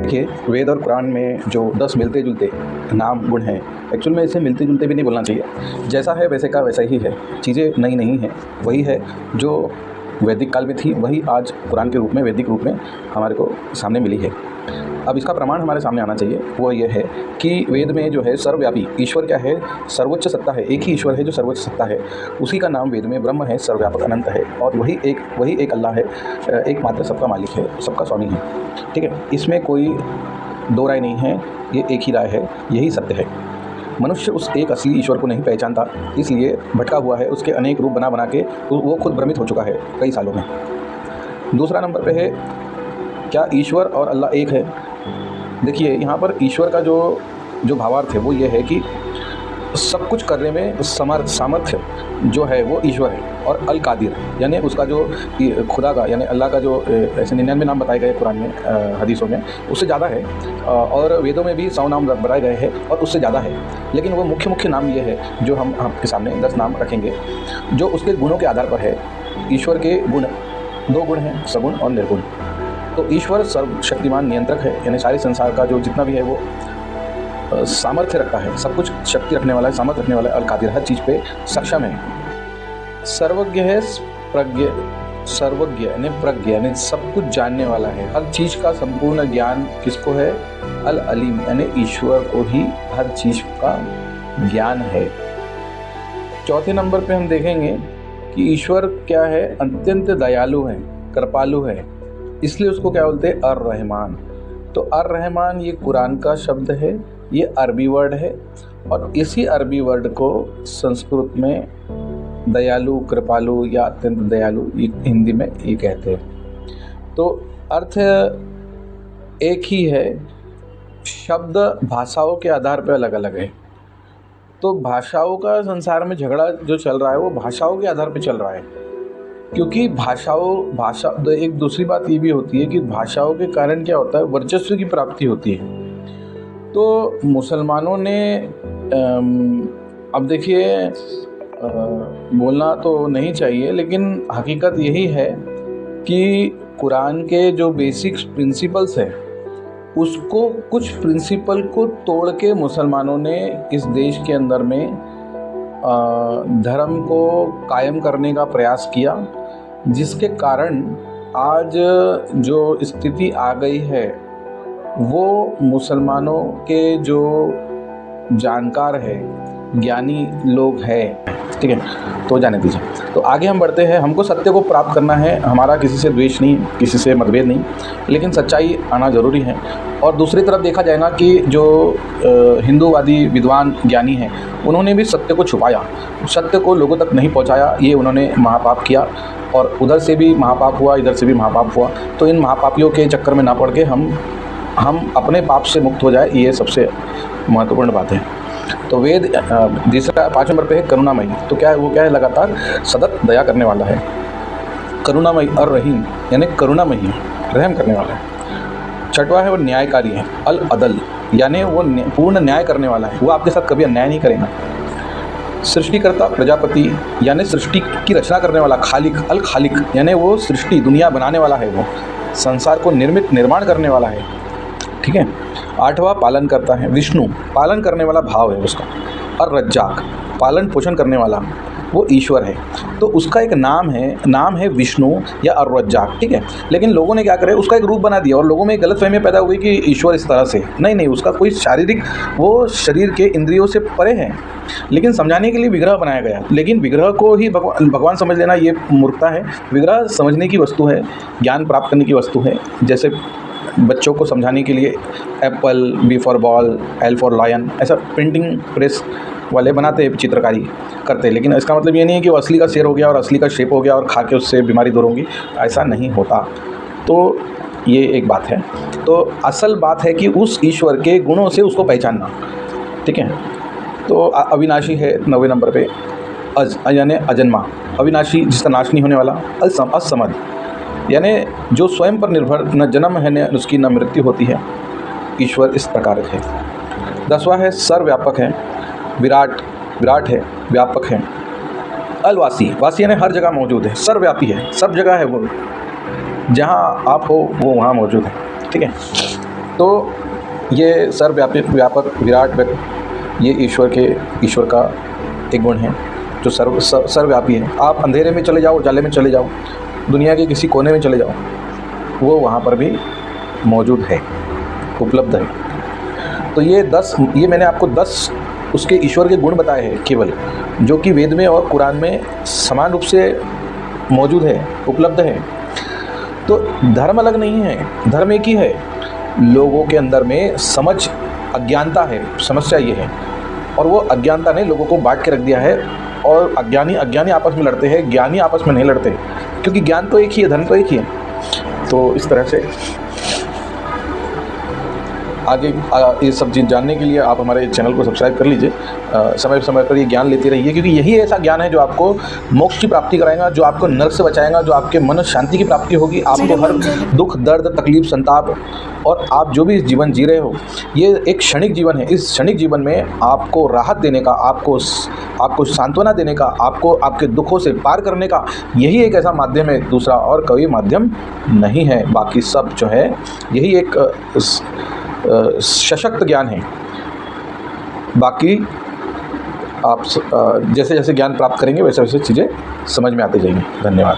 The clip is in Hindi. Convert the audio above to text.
देखिए, वेद और कुरान में जो 10 मिलते जुलते नाम गुण हैं, एक्चुअल में इसे मिलते जुलते भी नहीं बोलना चाहिए। जैसा है वैसे का वैसा ही है, चीज़ें नई नहीं हैं, वही है जो वैदिक काल में थी, वही आज कुरान के रूप में, वैदिक रूप में हमारे को सामने मिली है। अब इसका प्रमाण हमारे सामने आना चाहिए, वो ये है कि वेद में जो है सर्वव्यापी ईश्वर क्या है, सर्वोच्च सत्ता है। एक ही ईश्वर है जो सर्वोच्च सत्ता है, उसी का नाम वेद में ब्रह्म है, सर्वव्यापक अनंत है, और वही एक अल्लाह है, एकमात्र सबका मालिक है, सबका स्वामी है। ठीक है, इसमें कोई दो राय नहीं है, ये एक ही राय है, यही सत्य है। मनुष्य उस एक असली ईश्वर को नहीं पहचानता, इसलिए भटका हुआ है, उसके अनेक रूप बना के वो खुद भ्रमित हो चुका है कई सालों में। दूसरा नंबर पे है, क्या ईश्वर और अल्लाह एक है? देखिए, यहाँ पर ईश्वर का जो भावार्थ है वो ये है कि सब कुछ करने में सामर्थ्य जो है वो ईश्वर है, और अल कादिर यानी उसका जो खुदा का यानी अल्लाह का जो ऐसे 99 नाम बताए गए कुरान में, हदीसों में, उससे ज़्यादा है, और वेदों में भी 100 नाम बताए गए हैं और उससे ज़्यादा है। लेकिन वो मुख्य नाम ये है जो हम आपके सामने 10 नाम रखेंगे, जो उसके गुणों के आधार पर है। ईश्वर के गुण 2 गुण हैं, सगुण और निर्गुण। तो ईश्वर सर्वशक्तिमान नियंत्रक है, यानी सारे संसार का जो जितना भी है वो सामर्थ्य रखता है, सब कुछ शक्ति रखने वाला है, सामर्थ्य रखने वाला है, अल कादिर, हर चीज़ पे सक्षम है। सर्वज्ञ है, सर्वज्ञ यानी प्रज्ञ यानी सब कुछ जानने वाला है, हर चीज़ का संपूर्ण ज्ञान किसको है? अल अलीम यानी ईश्वर को ही हर चीज़ का ज्ञान है। चौथे नंबर पे हम देखेंगे कि ईश्वर क्या है? अत्यंत दयालु है, कृपालु है, इसलिए उसको क्या बोलते हैं? अर्रहमान। तो अर्रहमान ये कुरान का शब्द है, ये अरबी वर्ड है, और इसी अरबी वर्ड को संस्कृत में दयालु, कृपालु या अत्यंत दयालु हिंदी में ये कहते हैं। तो अर्थ एक ही है, शब्द भाषाओं के आधार पर अलग अलग है। तो भाषाओं का संसार में झगड़ा जो चल रहा है वो भाषाओं के आधार पर चल रहा है, क्योंकि भाषा एक दूसरी बात ये भी होती है कि भाषाओं के कारण क्या होता है? वर्चस्व की प्राप्ति होती है। तो मुसलमानों ने अब देखिए, बोलना तो नहीं चाहिए, लेकिन हकीकत यही है कि कुरान के जो बेसिक प्रिंसिपल्स है, उसको कुछ प्रिंसिपल को तोड़ के मुसलमानों ने इस देश के अंदर में धर्म को कायम करने का प्रयास किया, जिसके कारण आज जो स्थिति आ गई है वो मुसलमानों के जो जानकार है, ज्ञानी लोग हैं, ठीक है, तो जाने दीजिए। तो आगे हम बढ़ते हैं। हमको सत्य को प्राप्त करना है, हमारा किसी से द्वेष नहीं, किसी से मतभेद नहीं, लेकिन सच्चाई आना ज़रूरी है। और दूसरी तरफ देखा जाए ना कि जो हिंदूवादी विद्वान ज्ञानी हैं, उन्होंने भी सत्य को छुपाया, सत्य को लोगों तक नहीं पहुंचाया, ये उन्होंने महापाप किया, और उधर से भी महापाप हुआ, इधर से भी महापाप हुआ। तो इन महापापियों के चक्कर में ना पड़ के हम अपने पाप से मुक्त हो जाए, ये सबसे महत्वपूर्ण बात है। तो वेद तीसरा 5 नंबर पे है करुणामयी। तो क्या है वो? क्या है? लगातार सतत दया करने वाला है, करुणामयी, अर्रहीम यानी करुणामयी, रहम करने वाला है। छठवा है वो न्यायकारी है, अल अदल यानी वो पूर्ण न्याय करने वाला है, वो आपके साथ कभी अन्याय नहीं करेगा। सृष्टिकर्ता, प्रजापति यानी सृष्टि की रचना करने वाला, खालिक, अल खालिक यानी वो सृष्टि दुनिया बनाने वाला है, वो संसार को निर्माण करने वाला है, ठीक है। 8वां पालन करता है, विष्णु, पालन करने वाला भाव है उसका, और रज्जाक, पालन पोषण करने वाला, वो ईश्वर है। तो उसका एक नाम है विष्णु या अर्रज्जाक, ठीक है। लेकिन लोगों ने क्या करे, उसका एक रूप बना दिया, और लोगों में एक गलतफहमी पैदा हुई कि ईश्वर इस तरह से नहीं, उसका कोई शारीरिक, वो शरीर के इंद्रियों से परे है, लेकिन समझाने के लिए विग्रह बनाया गया। लेकिन विग्रह को ही भगवान समझ लेना ये मूर्खता है। विग्रह समझने की वस्तु है, ज्ञान प्राप्त करने की वस्तु है। जैसे बच्चों को समझाने के लिए apple, b for ball, l for lion, ऐसा प्रिंटिंग प्रेस वाले बनाते हैं, चित्रकारी करते हैं, लेकिन इसका मतलब ये नहीं है कि वो असली का शेर हो गया और असली का शेप हो गया और खा के उससे बीमारी दूर होगी, ऐसा नहीं होता। तो ये एक बात है। तो असल बात है कि उस ईश्वर के गुणों से उसको पहचानना, ठीक है। तो अविनाशी है 90 नंबर पे, यानी अजन्मा, अविनाशी जिसका नाश नहीं होने वाला, असमद यानी जो स्वयं पर निर्भर, न जन्म है न उसकी न मृत्यु होती है, ईश्वर इस प्रकार है। 10वां है सर्वव्यापक है, विराट है, व्यापक है। अलवासी, वासी यानी हर जगह मौजूद है, सर्वव्यापी है, सब जगह है वो, जहाँ आप हो वो वहाँ मौजूद है। ठीक है, तो ये सर्वव्यापी व्यापक विराट व्यक्ति, ये ईश्वर का एक गुण है जो सर्वव्यापी है। आप अंधेरे में चले जाओ, उजाले में चले जाओ, दुनिया के किसी कोने में चले जाओ, वो वहाँ पर भी मौजूद है, उपलब्ध है। तो ये मैंने आपको 10 उसके ईश्वर के गुण बताए हैं केवल, जो कि वेद में और कुरान में समान रूप से मौजूद है, उपलब्ध है। तो धर्म अलग नहीं है, धर्म एक ही है। लोगों के अंदर में अज्ञानता है, समस्या ये है, और वो अज्ञानता ने लोगों को बांट के रख दिया है। और अज्ञानी आपस में लड़ते हैं, ज्ञानी आपस में नहीं लड़ते, क्योंकि ज्ञान तो एक ही है, धर्म तो एक ही है। तो इस तरह से आगे ये सब चीज़ जानने के लिए आप हमारे चैनल को सब्सक्राइब कर लीजिए। समय समय पर ये ज्ञान लेते रहिए, क्योंकि यही ऐसा ज्ञान है जो आपको मोक्ष की प्राप्ति कराएगा, जो आपको नरक से बचाएगा, जो आपके मन शांति की प्राप्ति होगी। आपको हर दुख, दर्द, तकलीफ, संताप और आप जो भी जीवन जी रहे हो, ये एक क्षणिक जीवन है। इस क्षणिक जीवन में आपको राहत देने का, आपको सांत्वना देने का, आपको आपके दुखों से पार करने का यही एक ऐसा माध्यम है, दूसरा और कोई माध्यम नहीं है। बाकी सब जो है यही एक सशक्त ज्ञान है। बाकी आप जैसे जैसे ज्ञान प्राप्त करेंगे वैसे वैसे चीज़ें समझ में आती जाएंगी। धन्यवाद।